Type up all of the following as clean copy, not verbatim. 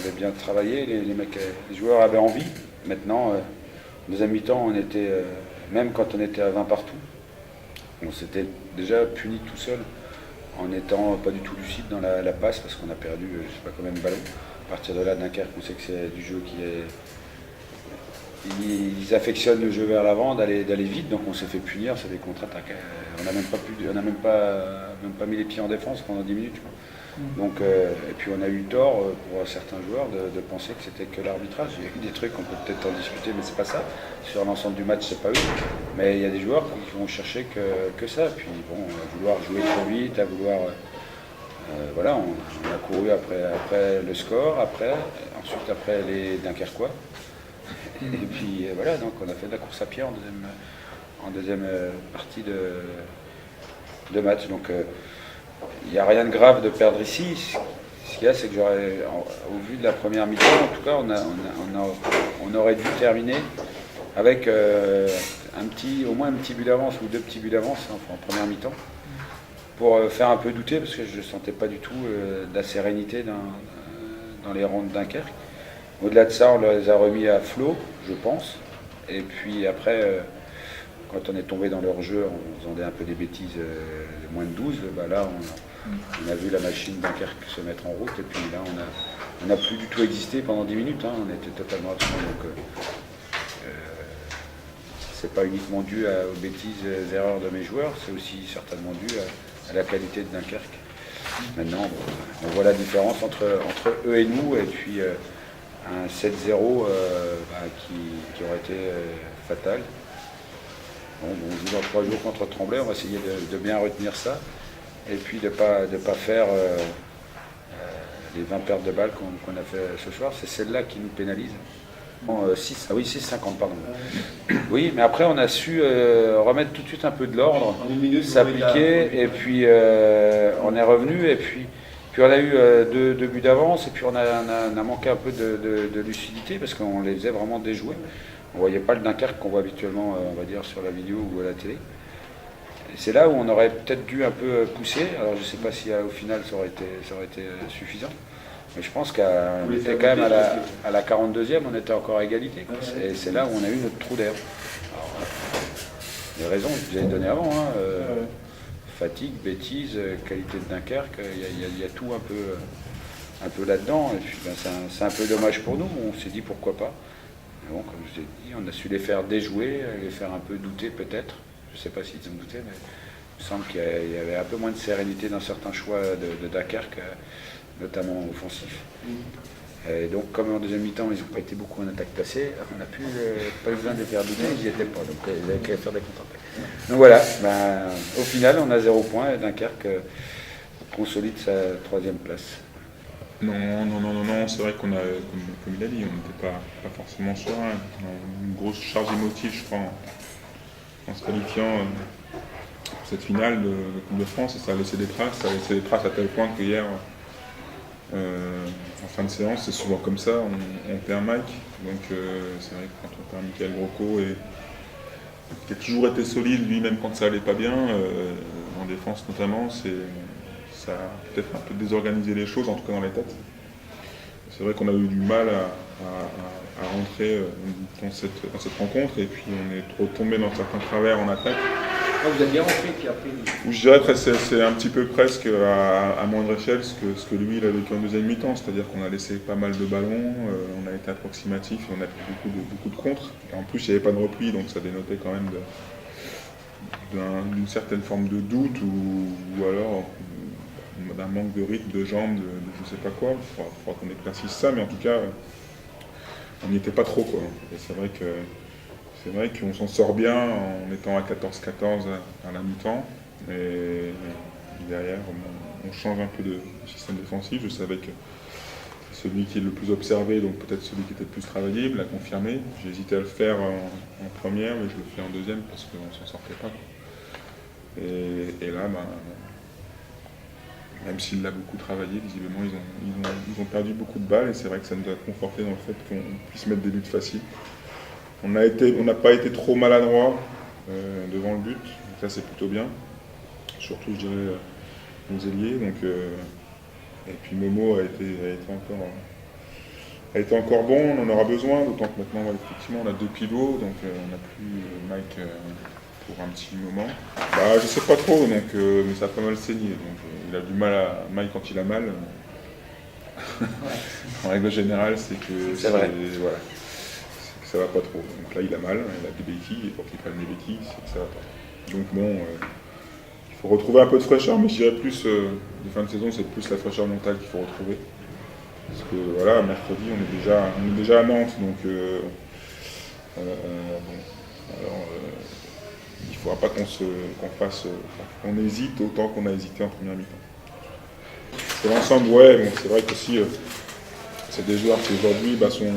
avait bien travaillé, les joueurs avaient envie. Maintenant, deuxième mi-temps, on était, même quand on était à 20 partout, on s'était déjà puni tout seul en n'étant pas du tout lucide dans la passe parce qu'on a perdu je ne sais pas combien de ballons. À partir de là, Dunkerque, on sait que c'est du jeu qui est. Ils affectionnent le jeu vers l'avant, d'aller vite, donc on s'est fait punir, c'est des contre-attaques. On n'a même pas mis les pieds en défense pendant 10 minutes. Donc, et puis on a eu tort pour certains joueurs de penser que c'était que l'arbitrage. Il y a eu des trucs qu'on peut peut-être en discuter, mais c'est pas ça. Sur l'ensemble du match, c'est pas eux. Mais il y a des joueurs qui vont chercher que ça. Puis bon, à vouloir jouer trop vite, à vouloir. Voilà, on a couru après le score, ensuite après les Dunkerquois. Et puis voilà, donc on a fait de la course à pied en deuxième partie de match. Donc il n'y a rien de grave de perdre ici. Ce qu'il y a, c'est que au vu de la première mi-temps, en tout cas, on aurait dû terminer avec au moins un petit but d'avance ou deux petits buts d'avance en première mi-temps pour faire un peu douter, parce que je ne sentais pas du tout de la sérénité dans les rangs de Dunkerque. Au-delà de ça, on les a remis à flot, je pense. Et puis après, quand on est tombé dans leur jeu en faisant un peu des bêtises de moins de 12, là, on a vu la machine Dunkerque se mettre en route. Et puis là, on n'a plus du tout existé pendant 10 minutes. On était totalement absent. Donc, c'est pas uniquement dû aux bêtises, aux erreurs de mes joueurs, c'est aussi certainement dû à la qualité de Dunkerque. Maintenant, on voit la différence entre eux et nous. Et puis un 7-0 qui aurait été fatal. Bon, on joue dans 3 jours contre Tremblay, on va essayer de bien retenir ça et puis de pas faire les 20 pertes de balles qu'on a fait ce soir. C'est celle-là qui nous pénalise. 6,50, pardon. Oui, mais après on a su remettre tout de suite un peu de l'ordre, s'appliquer et puis on est revenu et puis on a eu deux buts d'avance et puis on a manqué un peu de lucidité parce qu'on les faisait vraiment déjouer. On ne voyait pas le Dunkerque qu'on voit habituellement, on va dire, sur la vidéo ou à la télé. Et c'est là où on aurait peut-être dû un peu pousser. Alors je ne sais pas si au final ça aurait été suffisant. Mais je pense qu'on était quand même à la 42e, on était encore à égalité. Et c'est là où on a eu notre trou d'air. Les raisons, je vous avais donné avant. Fatigue, bêtise, qualité de Dunkerque, il y a tout un peu là-dedans. Et puis c'est un peu dommage pour nous. On s'est dit pourquoi pas. Mais bon, comme je vous ai dit, on a su les faire déjouer, les faire un peu douter peut-être. Je ne sais pas s'ils ont douté, mais il me semble qu'il y avait un peu moins de sérénité dans certains choix de Dunkerque, notamment offensifs. Et donc, comme en deuxième mi-temps, ils n'ont pas été beaucoup en attaque placée, on n'a pas eu besoin de les faire douter, ils n'y étaient pas. Donc, ils avaient qu'à faire des contre-attaques. Donc voilà, au final, on a 0 point et Dunkerque consolide sa 3e place. Non, c'est vrai qu'on a, comme il a dit, on n'était pas forcément serein. On a une grosse charge émotive, je crois, en se qualifiant pour cette finale de Coupe de France, et ça a laissé des traces. Ça a laissé des traces à tel point que hier, en fin de séance, c'est souvent comme ça, on perd Mike. Donc c'est vrai que quand on perd Michael Grosco, qui a toujours été solide, lui, même quand ça allait pas bien, en défense notamment, ça a peut-être un peu désorganisé les choses, en tout cas dans les têtes. C'est vrai qu'on a eu du mal à rentrer dans cette rencontre, et puis on est trop tombé dans certains travers en attaque. Vous avez bien rentré, puis après. Je dirais que c'est un petit peu presque à moindre échelle ce que lui il a vécu en deuxième mi-temps, c'est-à-dire qu'on a laissé pas mal de ballons, on a été approximatif et on a pris beaucoup de contres. Et en plus il n'y avait pas de repli, donc ça dénotait quand même d'une certaine forme de doute ou alors d'un manque de rythme, de jambes, de je sais pas quoi. Il faudra qu'on éclaircisse ça, mais en tout cas on n'y était pas trop, quoi. Et c'est vrai qu'on s'en sort bien en étant à 14-14 à la mi-temps. Et derrière, on change un peu de système défensif. Je savais que celui qui est le plus observé, donc peut-être celui qui était le plus travaillé, me l'a confirmé. J'ai hésité à le faire en première, mais je le fais en deuxième parce qu'on ne s'en sortait pas. Et là, même s'il l'a beaucoup travaillé, visiblement, ils ont perdu beaucoup de balles. Et c'est vrai que ça nous a conforté dans le fait qu'on puisse mettre des buts faciles. On n'a pas été trop maladroit devant le but, donc ça c'est plutôt bien. Surtout, je dirais, nos ailiers. Et puis Momo a été encore a été encore bon, on en aura besoin, d'autant que maintenant, effectivement, on a 2 pivots, donc on n'a plus Mike pour un petit moment. Bah, je sais pas trop, donc, mais ça a pas mal saigné, donc il a du mal à... Mike, quand il a mal, en règle générale, c'est que C'est vrai. Voilà, c'est que ça va pas trop. Donc là, il a mal, il a des béquilles, et pour qu'il prenne des béquilles, c'est que ça va pas. Donc bon, il faut retrouver un peu de fraîcheur, mais je dirais plus, de fin de saison, c'est plus la fraîcheur mentale qu'il faut retrouver. Parce que voilà, mercredi, on est déjà à Nantes, donc bon, alors, il ne faudra pas qu'on hésite autant qu'on a hésité en première mi-temps. Pour l'ensemble, ouais, bon, c'est vrai qu'aussi, c'est des joueurs qui aujourd'hui sont,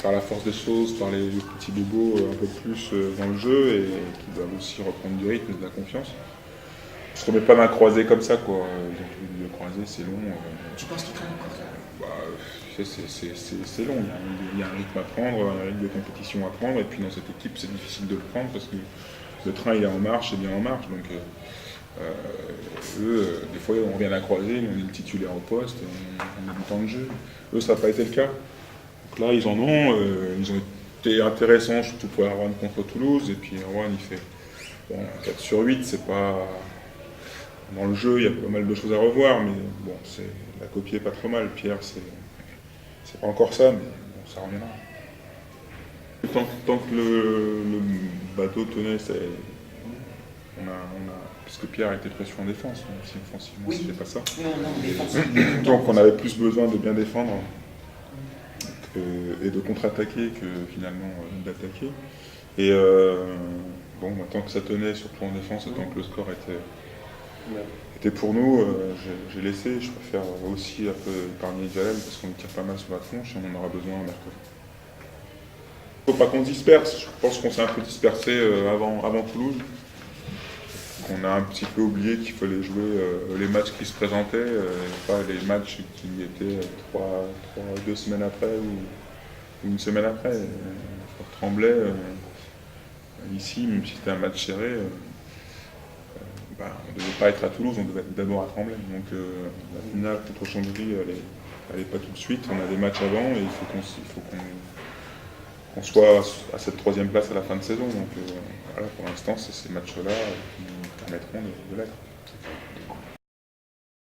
par la force des choses, par les petits bobos, un peu plus dans le jeu et qui doivent aussi reprendre du rythme et de la confiance. Je ne remets pas d'un croisé comme ça, quoi. Le croisé, c'est long. Tu penses qu'il traîne encore ça? C'est long, il y a un rythme à prendre, un rythme de compétition à prendre, et puis dans cette équipe c'est difficile de le prendre parce que le train il est en marche, c'est bien en marche, donc eux, des fois on revient à la croisée, on est le titulaire au poste, on a du temps de jeu. Eux ça n'a pas été le cas. Donc là ils en ont, ils ont été intéressants, surtout pour Erwan contre Toulouse, et puis Erwan il fait 4 sur 8, c'est pas... Dans le jeu il y a pas mal de choses à revoir, mais bon, la copie est pas trop mal, Pierre c'est pas encore ça, mais bon, ça reviendra. Tant que le bateau tenait, parce que Pierre était précieux en défense, même si offensivement Oui. c'était pas ça. Non, Donc on avait plus besoin de bien défendre et de contre-attaquer que finalement d'attaquer. Et bon, tant que ça tenait, surtout en défense, et tant que le score était pour nous, j'ai laissé. Je préfère aussi un peu épargner Jalel parce qu'on lui tire pas mal sur la tronche et on en aura besoin en mercredi. Il ne faut pas qu'on se disperse. Je pense qu'on s'est un peu dispersé avant Toulouse. On a un petit peu oublié qu'il fallait jouer les matchs qui se présentaient, pas les matchs qui étaient 2 semaines après ou une semaine après. Tremblay, ici, même si c'était un match serré, on ne devait pas être à Toulouse, on devait être d'abord à Tremblay. Donc la finale contre Chambéry, elle n'est pas tout de suite. On a des matchs avant et il faut qu'on soit à cette 3e place à la fin de saison. Donc voilà, pour l'instant, c'est ces matchs-là qui nous permettront de l'être.